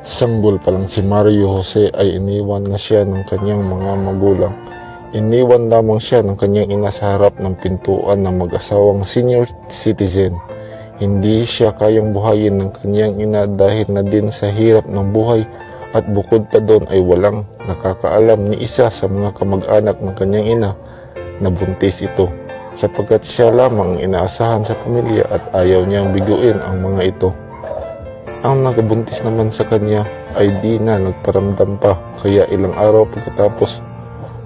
Sanggol pa lang si Mario Jose ay iniwan na siya ng kanyang mga magulang. Iniwan lamang siya ng kanyang ina sa harap ng pintuan ng mag-asawang senior citizen. Hindi siya kayang buhayin ng kanyang ina dahil na din sa hirap ng buhay, at bukod pa doon ay walang nakakaalam ni isa sa mga kamag-anak ng kanyang ina na buntis ito, sapagkat siya lamang ang inaasahan sa pamilya at ayaw niyang biguin ang mga ito. Ang nagabuntis naman sa kanya ay di na nagparamdam pa, kaya ilang araw pagkatapos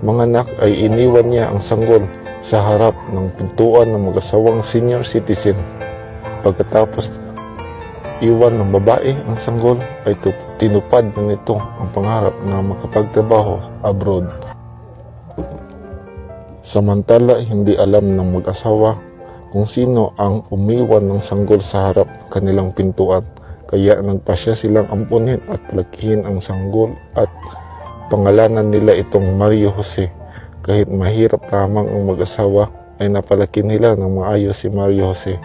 manganak ay iniwan niya ang sanggol sa harap ng pintuan ng mag-asawang senior citizen. Pagkatapos iwan ng babae ang sanggol ay tinupad na nito ang pangarap na makapagtrabaho abroad. Samantala, hindi alam ng mag-asawa kung sino ang umiwan ng sanggol sa harap kanilang pintuan, kaya nagpasya silang ampunin at palakihin ang sanggol at pangalanan nila itong Mario Jose. Kahit mahirap lamang ang mag-asawa ay napalaki nila ng maayos si Mario Jose.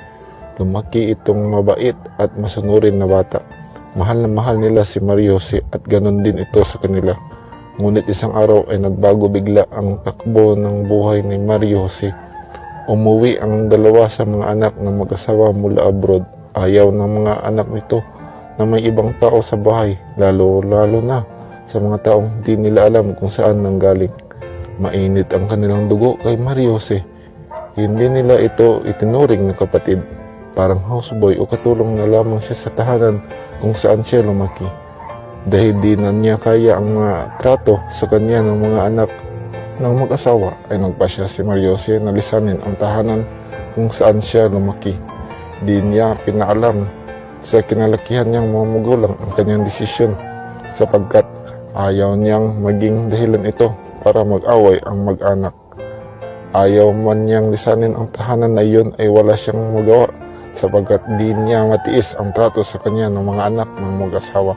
Lumaki itong mabait at masunurin na bata. Mahal na mahal nila si Mario Jose at ganon din ito sa kanila. Ngunit isang araw ay nagbago bigla ang takbo ng buhay ni Mario Jose. Umuwi ang dalawa sa mga anak ng mag-asawa mula abroad. Ayaw ng mga anak nito na may ibang tao sa bahay, lalo na sa mga taong hindi nila alam kung saan nanggaling. Mainit ang kanilang dugo kay Mario Jose. Hindi nila ito itinuring na kapatid. Parang houseboy o katulong na lamang siya sa tahanan kung saan siya lumaki. Dahil di na niya kaya ang mga trato sa kanya ng mga anak ng mag-asawa, ay nagpasya si Mario Jose na lisanin ang tahanan kung saan siya lumaki. Di niya pinaalam sa kinalakihan niyang mga magulang ang kanyang desisyon, sapagkat ayaw niyang maging dahilan ito para mag-away ang mag-anak. Ayaw man niyang lisanin ang tahanan na iyon ay wala siyang magawa, sapagkat di niya matiis ang trato sa kanya ng mga anak ng mag-asawa.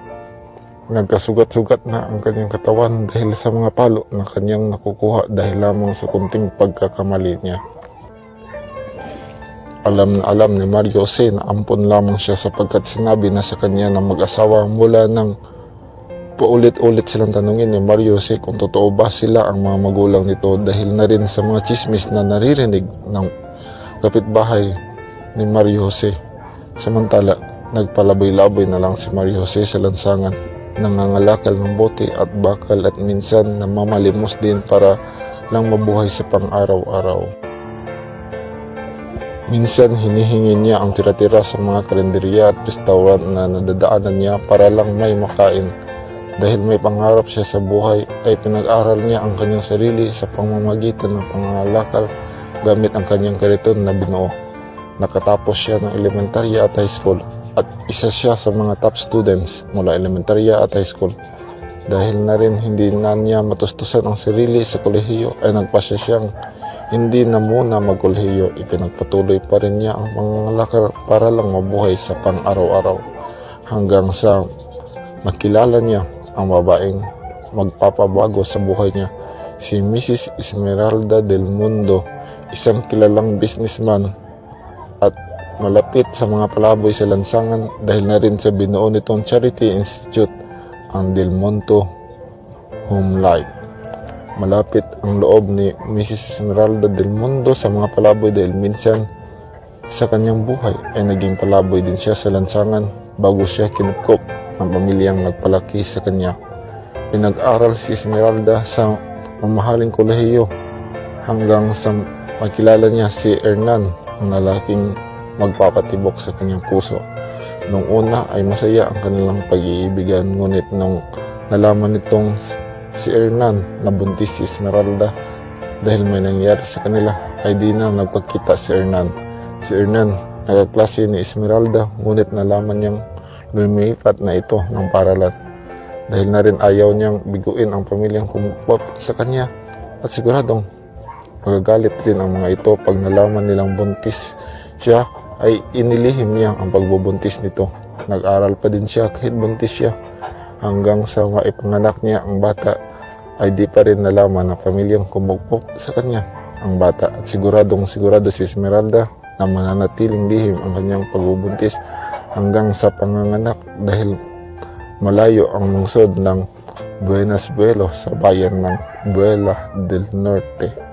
Nagkasugat-sugat na ang kanyang katawan dahil sa mga palo na kanyang nakukuha dahil lamang sa kunting pagkakamali niya. Alam na alam ni Mario Jose na ampon lamang siya, sapagkat sinabi na sa kanya ng mag-asawa mula nang paulit-ulit silang tanungin ni Mario Jose kung totoo ba sila ang mga magulang nito, dahil na rin sa mga chismis na naririnig ng kapitbahay ni Mario Jose. Samantala, nagpalaboy-laboy na lang si Mario Jose sa lansangan, nangangalakal ng bote at bakal at minsan namamalimos din para lang mabuhay sa pang-araw-araw. Minsan hinihingi niya ang tira-tira sa mga kalenderya at restaurant na nadadaanan niya para lang may makain. Dahil may pangarap siya sa buhay, ay pinag-aral niya ang kanyang sarili sa pamamagitan ng pangangalakal gamit ang kanyang kariton na binuo. Nakatapos siya ng elementarya at high school, at isa siya sa mga top students mula elementarya at high school. Dahil na rin hindi na niya matustusan ang sarili sa kolehiyo, ay nagpasya siyang hindi na muna magkolehiyo. Ipinagpatuloy pa rin niya ang pangangalakal para lang mabuhay sa pang-araw-araw, hanggang sa makilala niya ang babaeng magpapabago sa buhay niya, si Mrs. Esmeralda del Mundo, isang kilalang businessman at malapit sa mga palaboy sa lansangan dahil na rin sa binuo nitong charity institute, ang Del Monte Home Life. Malapit ang loob ni Mrs. Esmeralda del Mundo sa mga palaboy dahil minsan sa kanyang buhay ay naging palaboy din siya sa lansangan bago siya kinupkop ang pamilyang nagpalaki sa kanya. Pinag-aral si Esmeralda sa mamahaling kolehiyo hanggang sa makilala niya si Hernan, ang lalaking magpapatibok sa kanyang puso. Noong una ay masaya ang kanilang pag-iibigan, ngunit nung nalaman nitong si Hernan na buntis si Esmeralda dahil may nangyari sa kanila, ay di na nagpagkita si Hernan. Si Hernan, nagkaklase ni Esmeralda, ngunit nalaman niyang lumipat na ito ng paralan. Dahil na rin ayaw niyang biguin ang pamilyang kumupot sa kanya, at siguradong magagalit rin ang mga ito pag nalaman nilang buntis siya, ay inilihim niya ang pagbubuntis nito. Nag-aral pa din siya kahit buntis siya, hanggang sa maipanganak niya ang bata ay di pa rin nalaman ng pamilyang kumupot sa kanya ang bata, at siguro si Esmeralda na mananatiling lihim ang kanyang pagbubuntis hanggang sa panganganak, dahil Malayo ang lungsod ng Buenos Buelos sa bayan ng Buela del Norte.